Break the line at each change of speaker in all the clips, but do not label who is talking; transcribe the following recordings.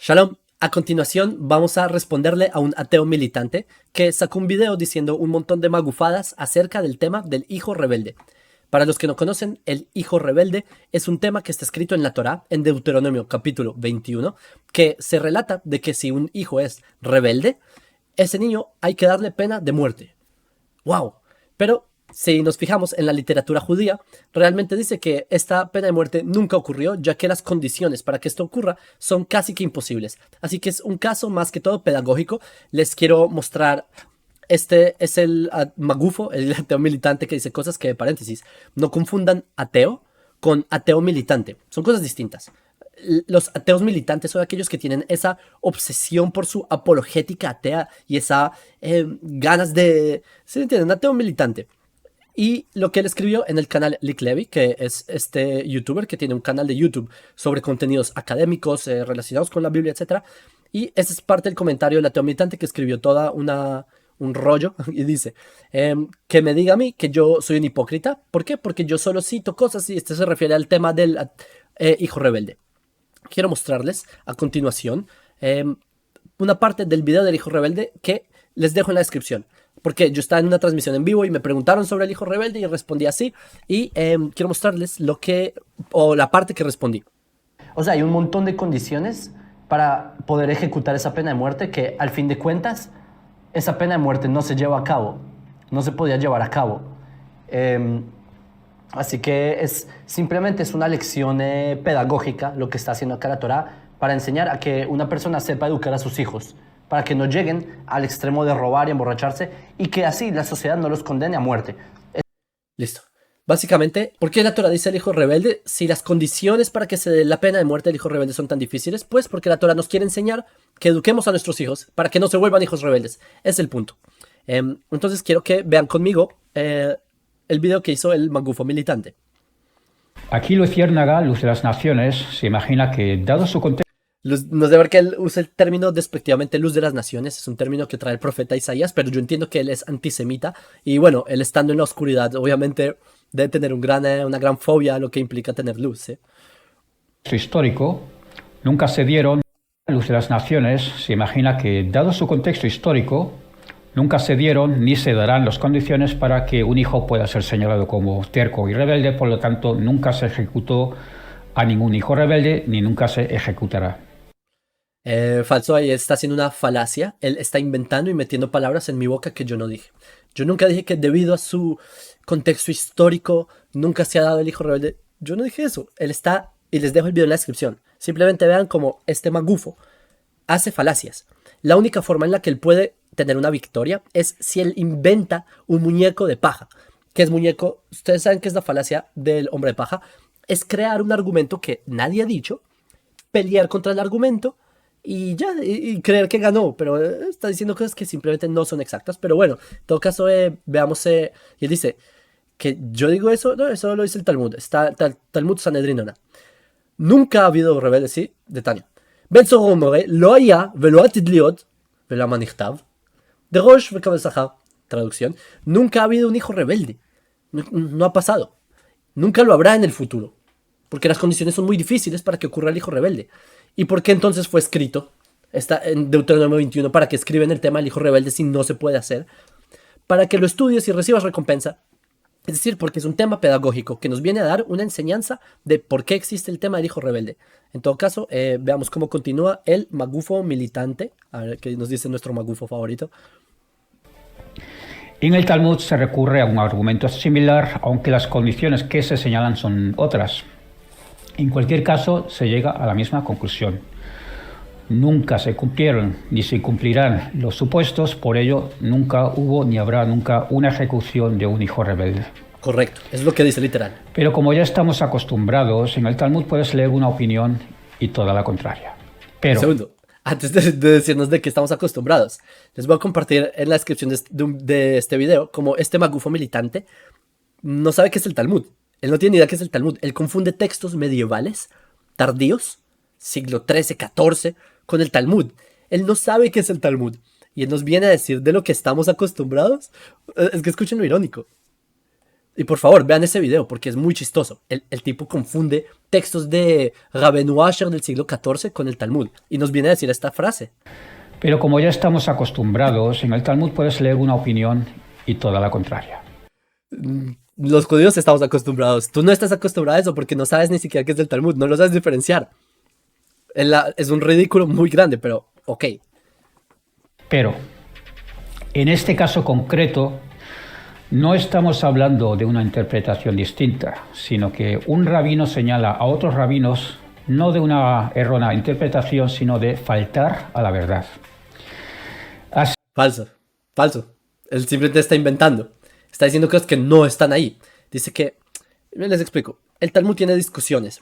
Shalom, a continuación vamos a responderle a un ateo militante que sacó un video diciendo un montón de magufadas acerca del tema del hijo rebelde. Para los que no conocen, el hijo rebelde es un tema que está escrito en la Torá, en Deuteronomio capítulo 21, que se relata de que si un hijo es rebelde, ese niño hay que darle pena de muerte. ¡Wow! Pero si nos fijamos en la literatura judía, realmente dice que esta pena de muerte nunca ocurrió, ya que las condiciones para que esto ocurra son casi que imposibles. Así que es un caso más que todo pedagógico. Les quiero mostrar. Este es el magufo, el ateo militante que dice cosas que, paréntesis, no confundan ateo con ateo militante. Son cosas distintas. Los ateos militantes son aquellos que tienen esa obsesión por su apologética atea y esa ganas de... ¿Se entienden? Ateo militante. Y lo que él escribió en el canal Lick Levy, que es este youtuber que tiene un canal de YouTube sobre contenidos académicos relacionados con la Biblia, etc. Y ese es parte del comentario del ateo militante que escribió un rollo y dice que me diga a mí que yo soy un hipócrita. ¿Por qué? Porque yo solo cito cosas y este se refiere al tema del hijo rebelde. Quiero mostrarles a continuación una parte del video del hijo rebelde que les dejo en la descripción. Porque yo estaba en una transmisión en vivo y me preguntaron sobre el hijo rebelde y respondí así. Y quiero mostrarles la parte que respondí.
O sea, hay un montón de condiciones para poder ejecutar esa pena de muerte que, al fin de cuentas, esa pena de muerte no se lleva a cabo. No se podía llevar a cabo. Así que simplemente es una lección pedagógica lo que está haciendo acá la Torá para enseñar a que una persona sepa educar a sus hijos, para que no lleguen al extremo de robar y emborracharse y que así la sociedad no los condene a muerte.
Listo. Básicamente, ¿por qué la Torá dice el hijo rebelde? Si las condiciones para que se dé la pena de muerte del hijo rebelde son tan difíciles, pues porque la Torá nos quiere enseñar que eduquemos a nuestros hijos para que no se vuelvan hijos rebeldes. Es el punto. Entonces quiero que vean conmigo el video que hizo el magufo militante.
Aquí Luciérnaga, Luz de las Naciones, se imagina que, dado su contexto...
No sé por qué él usa el término despectivamente luz de las naciones, es un término que trae el profeta Isaías, pero yo entiendo que él es antisemita y bueno, él estando en la oscuridad, obviamente debe tener una gran fobia a lo que implica tener luz.
histórico, nunca se dieron... Luz de las Naciones se imagina que, dado su contexto histórico, nunca se dieron ni se darán las condiciones para que un hijo pueda ser señalado como terco y rebelde, por lo tanto nunca se ejecutó a ningún hijo rebelde ni nunca se ejecutará.
Falso, ahí está haciendo una falacia. Él está inventando y metiendo palabras en mi boca que yo no dije. Yo nunca dije que debido a su contexto histórico nunca se ha dado el hijo rebelde. Yo no dije eso. Él está, y les dejo el video en la descripción. Simplemente vean cómo este magufo hace falacias. La única forma en la que él puede tener una victoria es si él inventa un muñeco de paja. ¿Qué es muñeco? Ustedes saben qué es la falacia del hombre de paja. Es crear un argumento que nadie ha dicho, pelear contra el argumento y ya, y creer que ganó, pero está diciendo cosas que simplemente no son exactas. Pero bueno, en todo caso, veamos, y él dice que yo digo eso, no, eso lo dice el Talmud, está Talmud Sanedrinona. Nunca ha habido rebeldes, sí, de Tania. Ben Sora Omore, lo haya, velo atid liot, velama nichtav, de Rosh vekabel sachar, traducción, nunca ha habido un hijo rebelde, no ha pasado, nunca lo habrá en el futuro, porque las condiciones son muy difíciles para que ocurra el hijo rebelde. ¿Y por qué entonces fue escrito? Está en Deuteronomio 21, para que escriben el tema del hijo rebelde si no se puede hacer, para que lo estudies y recibas recompensa. Es decir, porque es un tema pedagógico que nos viene a dar una enseñanza de por qué existe el tema del hijo rebelde. En todo caso, veamos cómo continúa el magufo militante. A ver qué nos dice nuestro magufo favorito.
En el Talmud se recurre a un argumento similar, aunque las condiciones que se señalan son otras. En cualquier caso, se llega a la misma conclusión. Nunca se cumplieron ni se cumplirán los supuestos, por ello nunca hubo ni habrá nunca una ejecución de un hijo rebelde.
Correcto, es lo que dice literal.
Pero como ya estamos acostumbrados, en el Talmud puedes leer una opinión y toda la contraria. Pero...
Segundo, antes de decirnos de que estamos acostumbrados, les voy a compartir en la descripción de este video como este magufo militante no sabe qué es el Talmud. Él no tiene ni idea qué es el Talmud. Él confunde textos medievales, tardíos, siglo XIII, XIV, con el Talmud. Él no sabe qué es el Talmud. Y él nos viene a decir de lo que estamos acostumbrados. Es que escuchen lo irónico. Y por favor, vean ese video porque es muy chistoso. El tipo confunde textos de Rabenu Asher del siglo XIV con el Talmud. Y nos viene a decir esta frase.
Pero como ya estamos acostumbrados, en el Talmud puedes leer una opinión y toda la contraria.
Los judíos estamos acostumbrados. Tú no estás acostumbrado a eso porque no sabes ni siquiera qué es del Talmud. No lo sabes diferenciar. Es un ridículo muy grande, pero ok.
Pero, en este caso concreto, no estamos hablando de una interpretación distinta, sino que un rabino señala a otros rabinos no de una errónea interpretación, sino de faltar a la verdad. Así
Falso. Él simplemente está inventando. Está diciendo cosas que no están ahí. Dice que, les explico, el Talmud tiene discusiones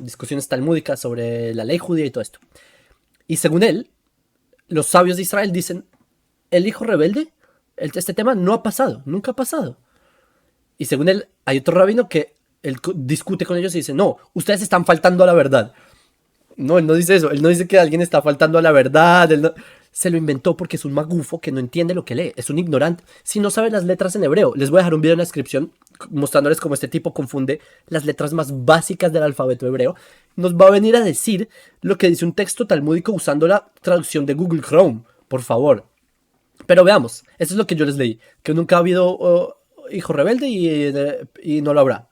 talmúdicas sobre la ley judía y todo esto. Y según él, los sabios de Israel dicen, el hijo rebelde, este tema no ha pasado, nunca ha pasado. Y según él, hay otro rabino que él discute con ellos y dice, no, ustedes están faltando a la verdad. No, él no dice eso, él no dice que alguien está faltando a la verdad, se lo inventó porque es un magufo que no entiende lo que lee, es un ignorante. Si no sabe las letras en hebreo, les voy a dejar un video en la descripción mostrándoles cómo este tipo confunde las letras más básicas del alfabeto hebreo. Nos va a venir a decir lo que dice un texto talmúdico usando la traducción de Google Chrome, por favor. Pero veamos, eso es lo que yo les leí, que nunca ha habido hijo rebelde y no lo habrá.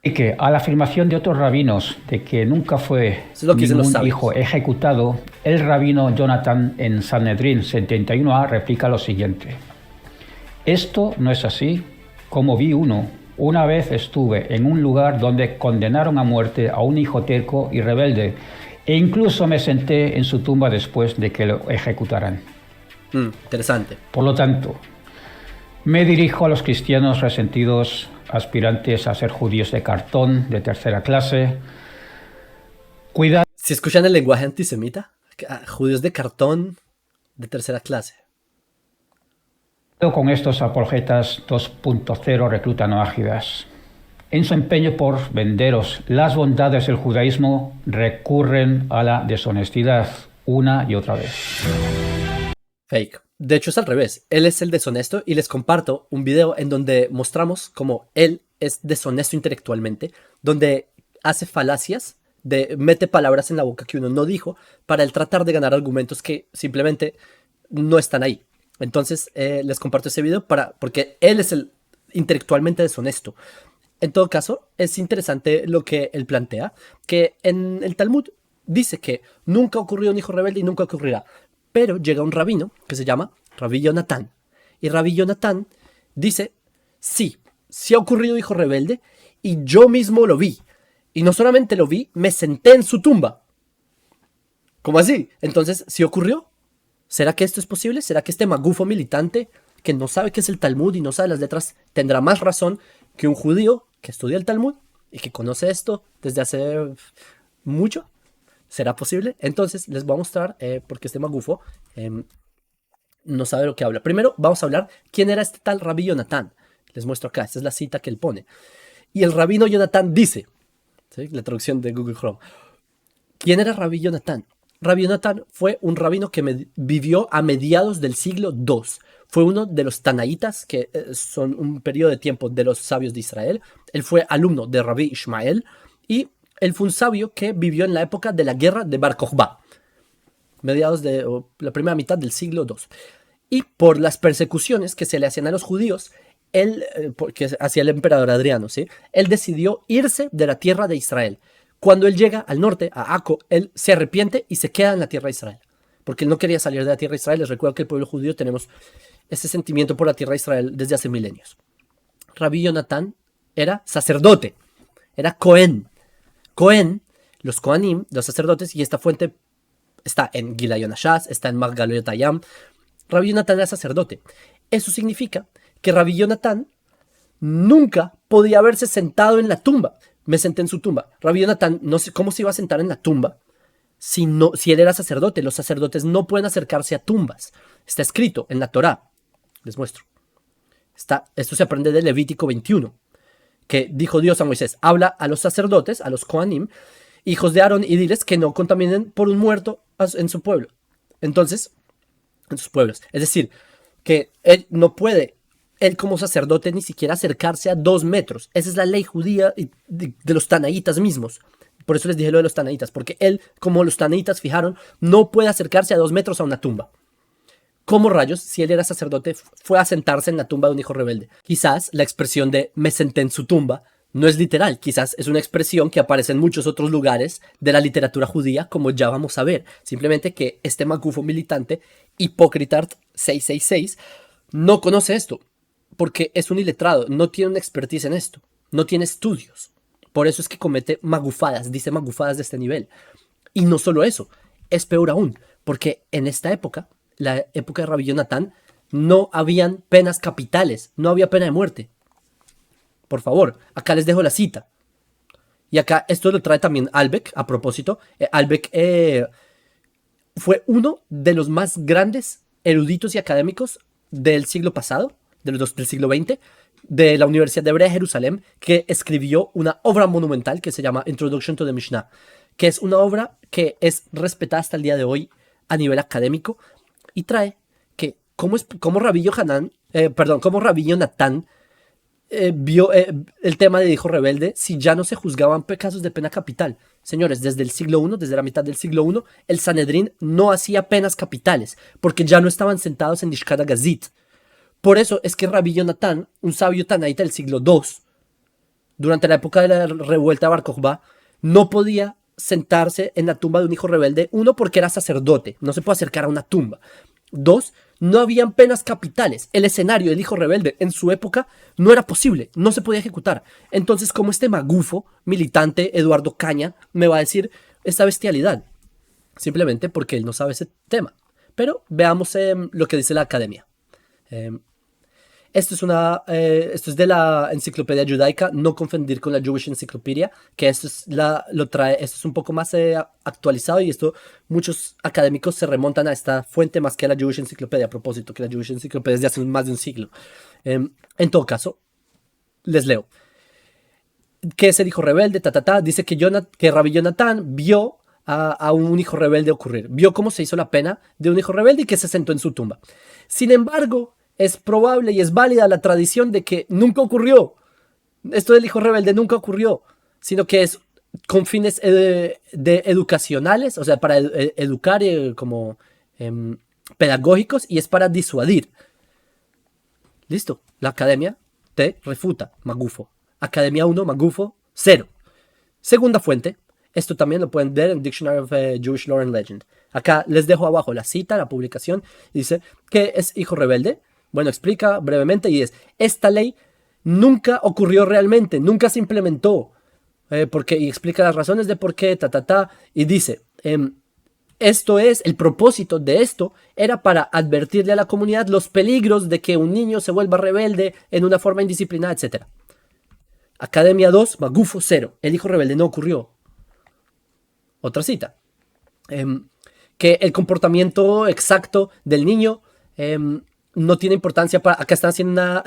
Y que a la afirmación de otros rabinos de que nunca fue
ningún
hijo ejecutado, el rabino Jonathan en Sanedrín 71a replica lo siguiente. Esto no es así, como vi uno. Una vez estuve en un lugar donde condenaron a muerte a un hijo terco y rebelde, e incluso me senté en su tumba después de que lo ejecutaran.
Interesante.
Por lo tanto, me dirijo a los cristianos resentidos, aspirantes a ser judíos de cartón de tercera clase. Cuidado.
Si escuchan el lenguaje antisemita, judíos de cartón de tercera clase.
Con estos apologetas 2.0 reclutanoágidas. En su empeño por venderos las bondades del judaísmo, recurren a la deshonestidad una y otra vez.
Fake. De hecho es al revés, él es el deshonesto y les comparto un video en donde mostramos cómo él es deshonesto intelectualmente, donde hace falacias, mete palabras en la boca que uno no dijo para él tratar de ganar argumentos que simplemente no están ahí. Entonces les comparto ese video porque él es el intelectualmente deshonesto. En todo caso, es interesante lo que él plantea, que en el Talmud dice que nunca ocurrió un hijo rebelde y nunca ocurrirá. Pero llega un rabino que se llama Rabbi Jonathan. Y Rabbi Jonathan dice, sí ha ocurrido hijo rebelde y yo mismo lo vi. Y no solamente lo vi, me senté en su tumba. ¿Cómo así? Entonces, ¿sí ocurrió? ¿Será que esto es posible? ¿Será que este magufo militante que no sabe qué es el Talmud y no sabe las letras tendrá más razón que un judío que estudia el Talmud y que conoce esto desde hace mucho? ¿Será posible? Entonces les voy a mostrar porque este magufo no sabe lo que habla. Primero vamos a hablar quién era este tal Rabbi Jonathan. Les muestro acá, esta es la cita que él pone. Y el rabino Jonathan dice, ¿sí? La traducción de Google Chrome. ¿Quién era Rabbi Jonathan? Rabbi Jonathan fue un rabino que vivió a mediados del siglo II. Fue uno de los Tanaitas, que son un periodo de tiempo de los sabios de Israel. Él fue alumno de Rabbi Ishmael y él fue un sabio que vivió en la época de la guerra de Bar Kokhba, mediados de la primera mitad del siglo II. Y por las persecuciones que se le hacían a los judíos, él, que hacía el emperador Adriano, ¿sí? Él decidió irse de la tierra de Israel. Cuando él llega al norte, a Acco, él se arrepiente y se queda en la tierra de Israel. Porque él no quería salir de la tierra de Israel. Les recuerdo que el pueblo judío tenemos ese sentimiento por la tierra de Israel desde hace milenios. Rabbi Jonathan era sacerdote, era Cohen. Cohen, los Kohanim, los sacerdotes, y esta fuente está en Gilayón Ashaz, está en Margalot Hayam. Rabbi Jonathan era sacerdote. Eso significa que Rabbi Jonathan nunca podía haberse sentado en la tumba. Me senté en su tumba. Rabbi Jonathan, no sé cómo se iba a sentar en la tumba si él era sacerdote. Los sacerdotes no pueden acercarse a tumbas. Está escrito en la Torá. Les muestro. Esto se aprende de Levítico 21. Que dijo Dios a Moisés, habla a los sacerdotes, a los Kohanim, hijos de Aarón, y diles que no contaminen por un muerto en su pueblo. Entonces, en sus pueblos. Es decir, que él no puede él como sacerdote ni siquiera acercarse a 2 metros. Esa es la ley judía de los tanaítas mismos. Por eso les dije lo de los tanaítas, porque él, como los tanaítas fijaron, no puede acercarse a 2 metros a una tumba. ¿Cómo rayos, si él era sacerdote, fue a sentarse en la tumba de un hijo rebelde? Quizás la expresión de me senté en su tumba no es literal, quizás es una expresión que aparece en muchos otros lugares de la literatura judía, como ya vamos a ver. Simplemente que este magufo militante, Hipócritart 666, no conoce esto, porque es un iletrado, no tiene una expertise en esto, no tiene estudios. Por eso es que comete magufadas, dice magufadas de este nivel. Y no solo eso, es peor aún, porque en esta época, la época de Rabbi Jonatán, no habían penas capitales, no había pena de muerte. Por favor, acá les dejo la cita. Y acá esto lo trae también Albeck, a propósito. Albeck fue uno de los más grandes eruditos y académicos del siglo pasado, del siglo XX, de la Universidad de Hebrea de Jerusalén, que escribió una obra monumental que se llama Introduction to the Mishnah, que es una obra que es respetada hasta el día de hoy a nivel académico, y trae que cómo Rabbi Jonatán vio el tema de hijo rebelde si ya no se juzgaban casos de pena capital. Señores, desde el siglo I, desde la mitad del siglo I, el Sanedrín no hacía penas capitales, porque ya no estaban sentados en Lishkat Gazit. Por eso es que Rabbi Jonatán, un sabio tanaíta del siglo II, durante la época de la revuelta de Bar Kokhba, no podía sentarse en la tumba de un hijo rebelde. Uno, porque era sacerdote, no se puede acercar a una tumba. Dos, no habían penas capitales. El escenario del hijo rebelde en su época no era posible, no se podía ejecutar. Entonces, como este magufo militante Eduardo Caña me va a decir esta bestialidad? Simplemente porque él no sabe ese tema. Pero veamos lo que dice la academia. Esto es de la Enciclopedia Judaica, no confundir con la Jewish Encyclopedia, que esto es un poco más actualizado, y esto muchos académicos se remontan a esta fuente más que a la Jewish Encyclopedia, a propósito, que la Jewish Encyclopedia es de hace más de un siglo. En todo caso, les leo. ¿Qué es el hijo rebelde? Dice que Rabbi Jonatán vio a un hijo rebelde ocurrir. Vio cómo se hizo la pena de un hijo rebelde y que se sentó en su tumba. Sin embargo, es probable y es válida la tradición de que nunca ocurrió. Esto del hijo rebelde nunca ocurrió, sino que es con fines educacionales, o sea, para educar como pedagógicos, y es para disuadir. Listo, la academia te refuta, magufo. Academia 1, magufo 0. Segunda fuente, esto también lo pueden ver en Dictionary of Jewish Lore and Legend. Acá les dejo abajo la cita, la publicación, y dice que es hijo rebelde. Bueno, explica brevemente, y esta ley nunca ocurrió realmente, nunca se implementó, y explica las razones de por qué, y dice, esto es, el propósito de esto era para advertirle a la comunidad los peligros de que un niño se vuelva rebelde en una forma indisciplinada, etc. Academia 2, magufo 0, el hijo rebelde no ocurrió. Otra cita, que el comportamiento exacto del niño no tiene importancia para... Acá están haciendo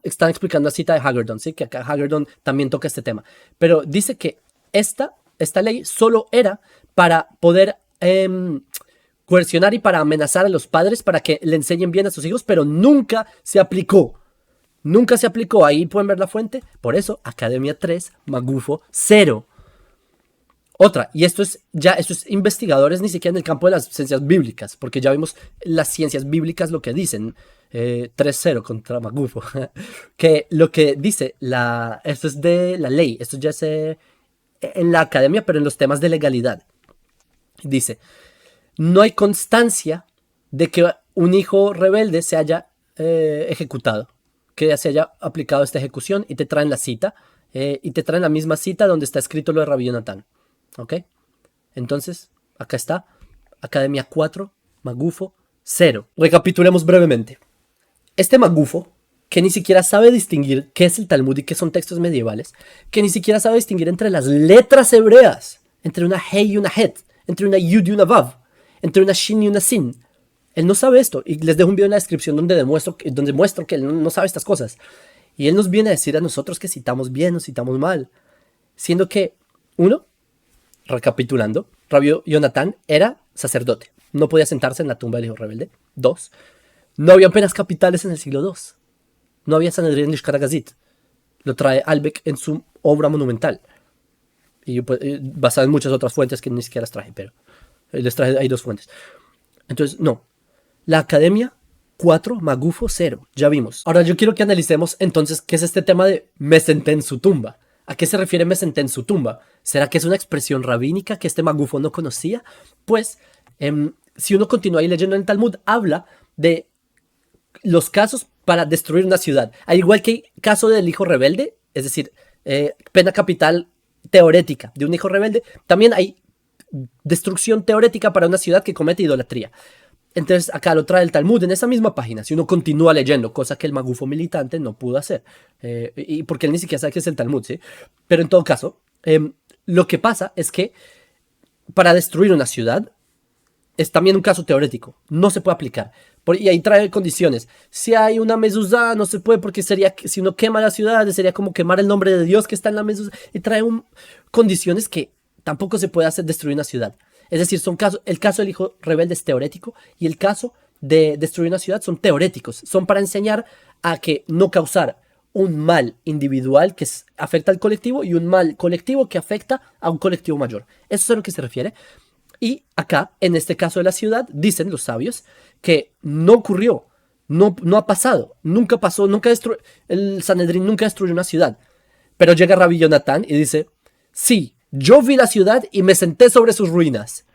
están explicando la cita de Hagerdon, ¿sí? Que acá Hagerdon también toca este tema. Pero dice que esta ley solo era para poder coercionar y para amenazar a los padres para que le enseñen bien a sus hijos, pero nunca se aplicó. Nunca se aplicó. Ahí pueden ver la fuente. Por eso, Academia 3, magufo 0. Otra, y esto es investigadores ni siquiera en el campo de las ciencias bíblicas, porque ya vimos las ciencias bíblicas lo que dicen, 3-0 contra magufo, que lo que dice, esto es de la ley, esto ya es en la academia, pero en los temas de legalidad. Dice, no hay constancia de que un hijo rebelde se haya ejecutado, que se haya aplicado esta ejecución, y te traen la cita, y te traen la misma cita donde está escrito lo de Rabbi Jonatán. ¿Ok? Entonces, acá está, Academia 4, magufo 0. Recapitulemos brevemente. Este magufo, que ni siquiera sabe distinguir qué es el Talmud y qué son textos medievales, que ni siquiera sabe distinguir entre las letras hebreas, entre una Hey y una Het, entre una Yud y una Vav, entre una Shin y una Sin. Él no sabe esto, y les dejo un video en la descripción donde muestro que él no sabe estas cosas. Y él nos viene a decir a nosotros que citamos bien o citamos mal, siendo que, uno, recapitulando, Rabbi Jonatán era sacerdote, no podía sentarse en la tumba del hijo rebelde. 2, No había penas capitales en el siglo II. No había Sanedrín Lishkat Gazit. Lo trae Albeck en su obra monumental. Y pues, basada en muchas otras fuentes que ni siquiera las traje, pero les traje, hay 2 fuentes. Entonces, no. La academia, 4, magufo, 0. Ya vimos. Ahora yo quiero que analicemos entonces qué es este tema de me senté en su tumba. ¿A qué se refiere me senté en su tumba? ¿Será que es una expresión rabínica que este magufo no conocía? Pues, si uno continúa ahí leyendo en el Talmud, habla de los casos para destruir una ciudad. Al igual que el caso del hijo rebelde, es decir, pena capital teorética de un hijo rebelde, también hay destrucción teórica para una ciudad que comete idolatría. Entonces acá lo trae el Talmud en esa misma página, si uno continúa leyendo, cosa que el magufo militante no pudo hacer, y porque él ni siquiera sabe qué es el Talmud, ¿sí? Pero en todo caso, lo que pasa es que para destruir una ciudad es también un caso teórico, no se puede aplicar. Y ahí trae condiciones. Si hay una mezuzá, no se puede porque sería, si uno quema la ciudad, sería como quemar el nombre de Dios que está en la mezuzá. Y trae condiciones que tampoco se puede hacer destruir una ciudad. Es decir, el caso del hijo rebelde es teórico y el caso de destruir una ciudad son teoréticos. Son para enseñar a que no causar un mal individual que afecta al colectivo y un mal colectivo que afecta a un colectivo mayor. Eso es a lo que se refiere. Y acá, en este caso de la ciudad, dicen los sabios que no ocurrió, no ha pasado, nunca pasó, el Sanedrín nunca destruyó una ciudad. Pero llega Rabbi Jonatán y dice, sí, yo vi la ciudad y me senté sobre sus ruinas.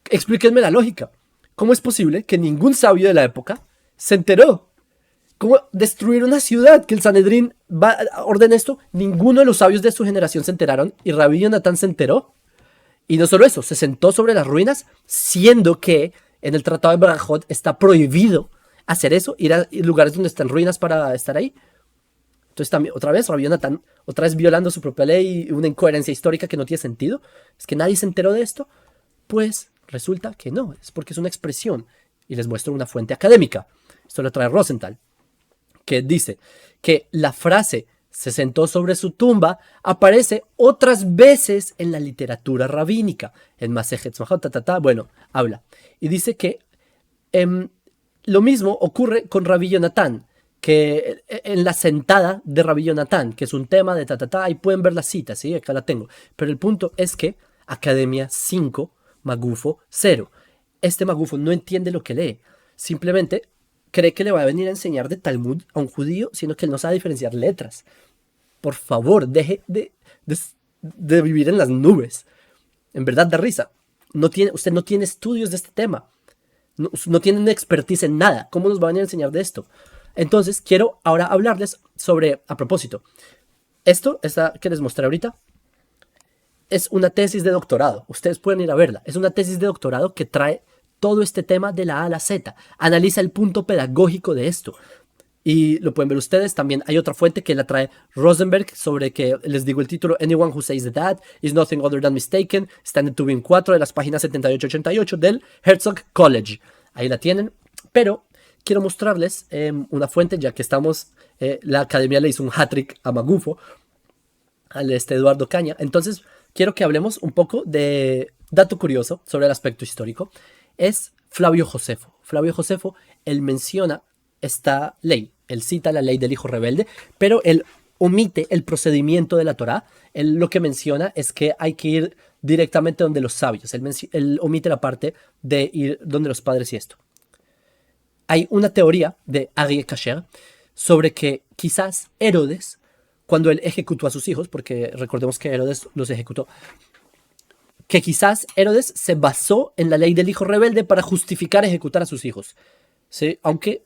Explíquenme la lógica. ¿Cómo es posible que ningún sabio de la época se enteró? ¿Cómo destruir una ciudad? Que el Sanedrín ordena esto. Ninguno de los sabios de su generación se enteraron y Rabbi Jonatán se enteró. Y no solo eso, se sentó sobre las ruinas, siendo que en el Tratado de Barajot está prohibido hacer eso, ir a lugares donde están ruinas para estar ahí. Entonces también, otra vez, Rabbi Jonatán, otra vez violando su propia ley, una incoherencia histórica que no tiene sentido. Es que nadie se enteró de esto. Pues resulta que no, es porque es una expresión. Y les muestro una fuente académica. Esto lo trae Rosenthal, que dice que la frase se sentó sobre su tumba aparece otras veces en la literatura rabínica. En Masejet Tzmachot, bueno, habla. Y dice que lo mismo ocurre con Rabbi Jonatán, que en la sentada de Rabbi Jonatán, que es un tema de ahí pueden ver la cita, ¿sí? Acá la tengo. Pero el punto es que Academia 5, Magufo 0. Este Magufo no entiende lo que lee. Simplemente cree que le va a venir a enseñar de Talmud a un judío, sino que él no sabe diferenciar letras. Por favor, deje de vivir en las nubes. En verdad da risa. Usted no tiene estudios de este tema. No tiene una expertise en nada. ¿Cómo nos va a venir a enseñar de esto? Entonces, quiero ahora hablarles sobre, a propósito, esta que les mostré ahorita, es una tesis de doctorado. Ustedes pueden ir a verla. Es una tesis de doctorado que trae todo este tema de la A a la Z. Analiza el punto pedagógico de esto. Y lo pueden ver ustedes. También hay otra fuente que la trae Rosenberg sobre que, les digo el título, Anyone who says that is nothing other than mistaken. Está en el Tubin 4 de las páginas 78-88 del Herzog College. Ahí la tienen. Pero quiero mostrarles una fuente, ya que estamos, la academia le hizo un hat-trick a Magufo, al Eduardo Caña. Entonces, quiero que hablemos un poco de dato curioso sobre el aspecto histórico. Es Flavio Josefo. Flavio Josefo, él menciona esta ley. Él cita la ley del hijo rebelde, pero él omite el procedimiento de la Torá. Él lo que menciona es que hay que ir directamente donde los sabios. Él omite la parte de ir donde los padres y esto. Hay una teoría de Aryeh Kasher sobre que quizás Herodes, cuando él ejecutó a sus hijos, porque recordemos que Herodes los ejecutó, que quizás Herodes se basó en la ley del hijo rebelde para justificar ejecutar a sus hijos. ¿Sí? Aunque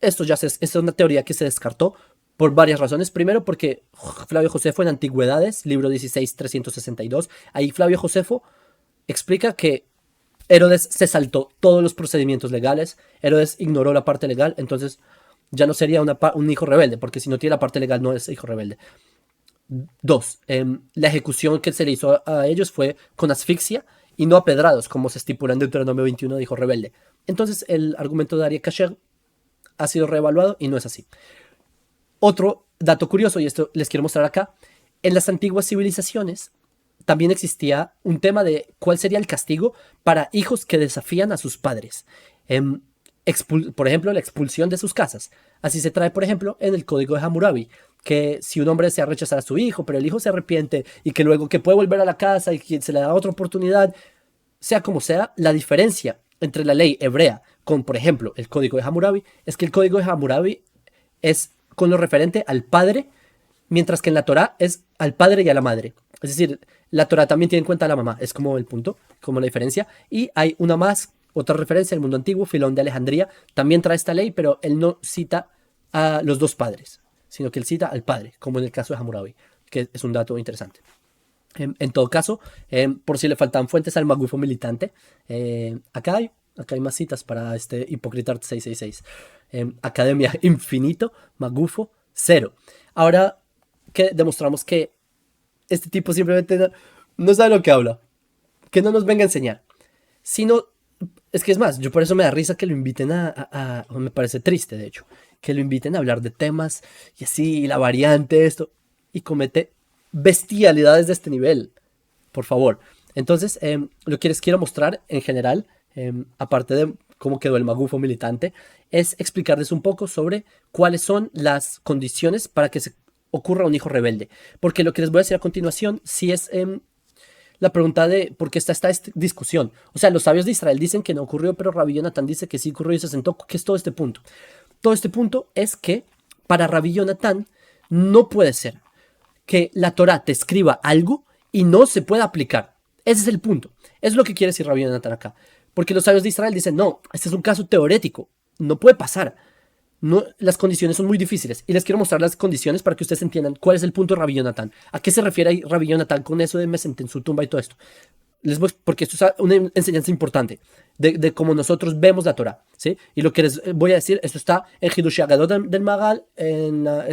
esto es una teoría que se descartó por varias razones. Primero, porque Flavio Josefo en Antigüedades, libro 16, 362, ahí Flavio Josefo explica que Herodes se saltó todos los procedimientos legales, Herodes ignoró la parte legal, entonces ya no sería un hijo rebelde, porque si no tiene la parte legal no es hijo rebelde. 2. La ejecución que se le hizo a ellos fue con asfixia y no apedrados, como se estipula en Deuteronomio 21 de hijo rebelde. Entonces el argumento de Aryeh Kasher ha sido reevaluado y no es así. Otro dato curioso, y esto les quiero mostrar acá, en las antiguas civilizaciones también existía un tema de cuál sería el castigo para hijos que desafían a sus padres. por ejemplo, la expulsión de sus casas. Así se trae, por ejemplo, en el Código de Hammurabi, que si un hombre desea rechazar a su hijo, pero el hijo se arrepiente y que luego que puede volver a la casa y que se le da otra oportunidad, sea como sea, la diferencia entre la ley hebrea con, por ejemplo, el Código de Hammurabi es que el Código de Hammurabi es con lo referente al padre, mientras que en la Torá es al padre y a la madre. Es decir, la Torá también tiene en cuenta a la mamá, es como el punto, como la diferencia. Y hay una más, otra referencia, el mundo antiguo, Filón de Alejandría, también trae esta ley, pero él no cita a los dos padres, sino que él cita al padre, como en el caso de Hammurabi, que es un dato interesante. En todo caso, por si le faltan fuentes al magufo militante, acá hay más citas para este Hipócritart 666. Academia Infinito, Magufo 0. Ahora que demostramos que este tipo simplemente no sabe lo que habla, que no nos venga a enseñar, sino, es que es más, yo por eso me da risa que lo inviten me parece triste de hecho, que lo inviten a hablar de temas y así, y la variante, esto, y comete bestialidades de este nivel, por favor. Entonces, lo que les quiero mostrar en general, aparte de cómo quedó el magufo militante, es explicarles un poco sobre cuáles son las condiciones para que se ocurra un hijo rebelde. Porque lo que les voy a decir a continuación sí es la pregunta de por qué está esta discusión. O sea, los sabios de Israel dicen que no ocurrió, pero Rabbi Yonatan dice que sí ocurrió y se sentó. ¿Qué es todo este punto? Todo este punto es que para Rabbi Yonatan no puede ser que la Torá te escriba algo y no se pueda aplicar. Ese es el punto. Es lo que quiere decir Rabbi Yonatan acá. Porque los sabios de Israel dicen, no, este es un caso teorético, no puede pasar. No, las condiciones son muy difíciles. Y les quiero mostrar las condiciones para que ustedes entiendan cuál es el punto de Rabbi Yonatan. ¿A qué se refiere ahí Rabbi Yonatan con eso de me senté en su tumba y todo esto? Porque esto es una enseñanza importante de cómo nosotros vemos la Torah, ¿sí? Y lo que les voy a decir, esto está en Hidush Agadot del Magal,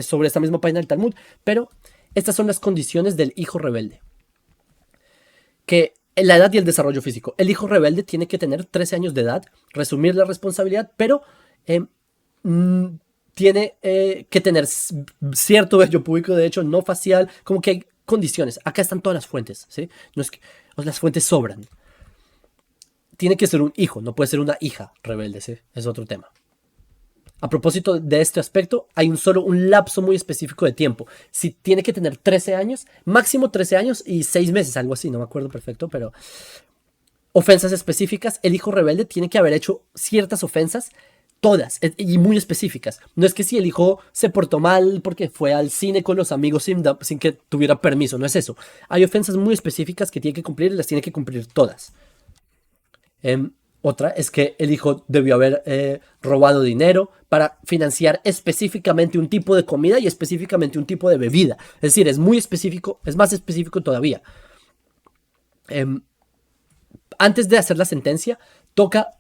sobre esta misma página del Talmud, pero estas son las condiciones del hijo rebelde. Que la edad y el desarrollo físico. El hijo rebelde tiene que tener 13 años de edad, resumir la responsabilidad, pero tiene que tener cierto vello púbico, de hecho, no facial, como que hay condiciones. Acá están todas las fuentes, ¿sí? No es que, las fuentes sobran. Tiene que ser un hijo, no puede ser una hija rebelde, ¿sí? Es otro tema. A propósito de este aspecto, hay un lapso muy específico de tiempo. Si tiene que tener 13 años, máximo 13 años y 6 meses, algo así, no me acuerdo perfecto, pero ofensas específicas. El hijo rebelde tiene que haber hecho ciertas ofensas, todas, y muy específicas. No es que si el hijo se portó mal porque fue al cine con los amigos sin que tuviera permiso, no es eso. Hay ofensas muy específicas que tiene que cumplir y las tiene que cumplir todas. Otra es que el hijo debió haber robado dinero para financiar específicamente un tipo de comida y específicamente un tipo de bebida. Es decir, es muy específico, es más específico todavía. Antes de hacer la sentencia, toca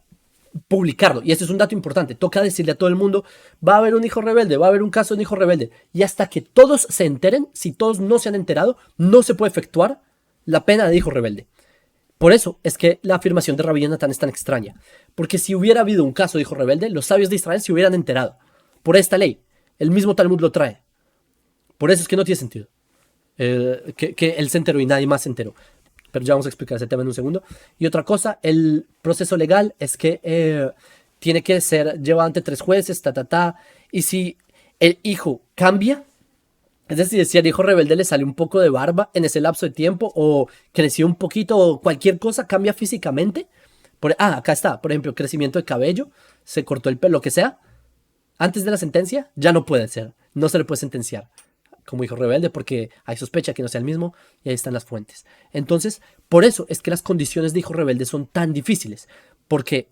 publicarlo. Y esto es un dato importante. Toca decirle a todo el mundo, va a haber un hijo rebelde, va a haber un caso de un hijo rebelde. Y hasta que todos se enteren, si todos no se han enterado, no se puede efectuar la pena de hijo rebelde. Por eso es que la afirmación de Rabbi Yonatan es tan extraña. Porque si hubiera habido un caso de hijo rebelde, los sabios de Israel se hubieran enterado. Por esta ley. El mismo Talmud lo trae. Por eso es que no tiene sentido. Que él se enteró y nadie más se enteró. Pero ya vamos a explicar ese tema en un segundo. Y otra cosa, el proceso legal es que tiene que ser llevado ante 3 jueces, y si el hijo cambia, es decir, si al hijo rebelde le sale un poco de barba en ese lapso de tiempo, o creció un poquito, o cualquier cosa cambia físicamente, acá está, por ejemplo, crecimiento de cabello, se cortó el pelo, lo que sea, antes de la sentencia, ya no puede ser, no se le puede sentenciar como hijo rebelde porque hay sospecha que no sea el mismo y ahí están las fuentes. Entonces, por eso es que las condiciones de hijo rebelde son tan difíciles, porque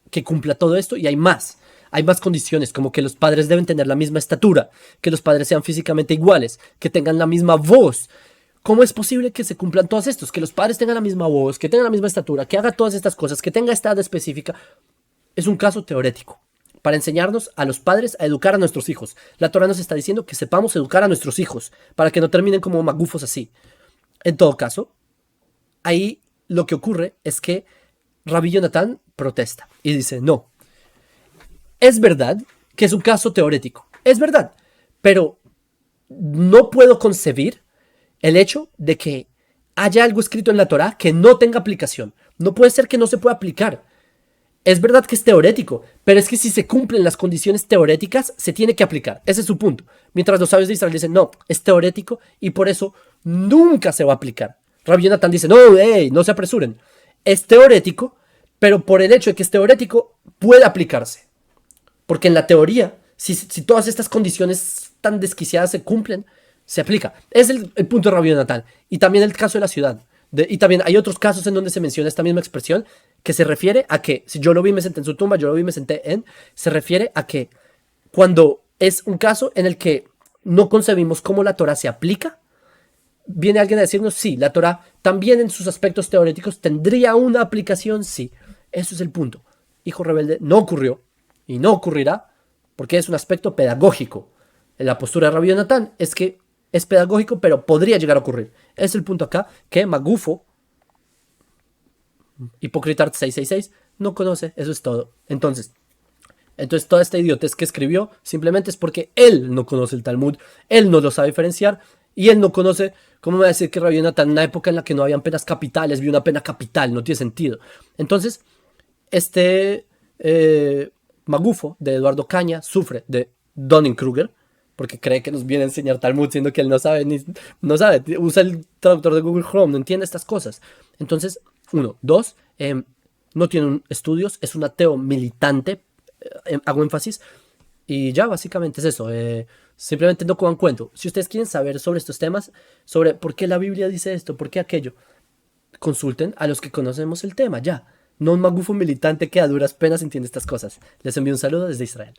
que cumpla todo esto y hay más condiciones, como que los padres deben tener la misma estatura, que los padres sean físicamente iguales, que tengan la misma voz. ¿Cómo es posible que se cumplan todos estos? Que los padres tengan la misma voz, que tengan la misma estatura, que haga todas estas cosas, que tenga esta edad específica. Es un caso teórico para enseñarnos a los padres a educar a nuestros hijos. La Torá nos está diciendo que sepamos educar a nuestros hijos para que no terminen como magufos así. En todo caso, ahí lo que ocurre es que Rabbi Yonatan protesta y dice, no, es verdad que es un caso teórico, es verdad, pero no puedo concebir el hecho de que haya algo escrito en la Torá que no tenga aplicación. No puede ser que no se pueda aplicar. Es verdad que es teorético, pero es que si se cumplen las condiciones teoréticas, se tiene que aplicar. Ese es su punto. Mientras los sabios de Israel dicen, no, es teorético y por eso nunca se va a aplicar. Rabbi Jonathan dice, no, hey, no se apresuren. Es teórico, pero por el hecho de que es teórico, puede aplicarse. Porque en la teoría, si todas estas condiciones tan desquiciadas se cumplen, se aplica. Es el punto de Rabbi Jonathan. Y también el caso de la ciudad. Y también hay otros casos en donde se menciona esta misma expresión que se refiere a que, si yo lo vi, me senté en su tumba, yo lo vi, me senté en, se refiere a que cuando es un caso en el que no concebimos cómo la Torah se aplica, viene alguien a decirnos, sí, la Torah también en sus aspectos teóricos tendría una aplicación, sí. Eso es el punto. Hijo rebelde no ocurrió y no ocurrirá porque es un aspecto pedagógico. La postura de Rabbi Jonathan es que es pedagógico, pero podría llegar a ocurrir. Es el punto acá que Magufo, Hipócrita 666, no conoce. Eso es todo. Entonces toda esta idiotez que escribió simplemente es porque él no conoce el Talmud, él no lo sabe diferenciar y él no conoce. ¿Cómo me va a decir que Rabbi Jonathan en una época en la que no habían penas capitales vio una pena capital? No tiene sentido. Entonces, Magufo de Eduardo Caña sufre de Dunning-Kruger porque cree que nos viene a enseñar Talmud, siendo que él no sabe, usa el traductor de Google Chrome, no entiende estas cosas. Entonces, uno, dos, no tiene estudios, es un ateo militante, hago énfasis, y ya básicamente es eso. Simplemente no cojan cuento. Si ustedes quieren saber sobre estos temas, sobre por qué la Biblia dice esto, por qué aquello, consulten a los que conocemos el tema, ya. No un magufo militante que a duras penas entiende estas cosas. Les envío un saludo desde Israel.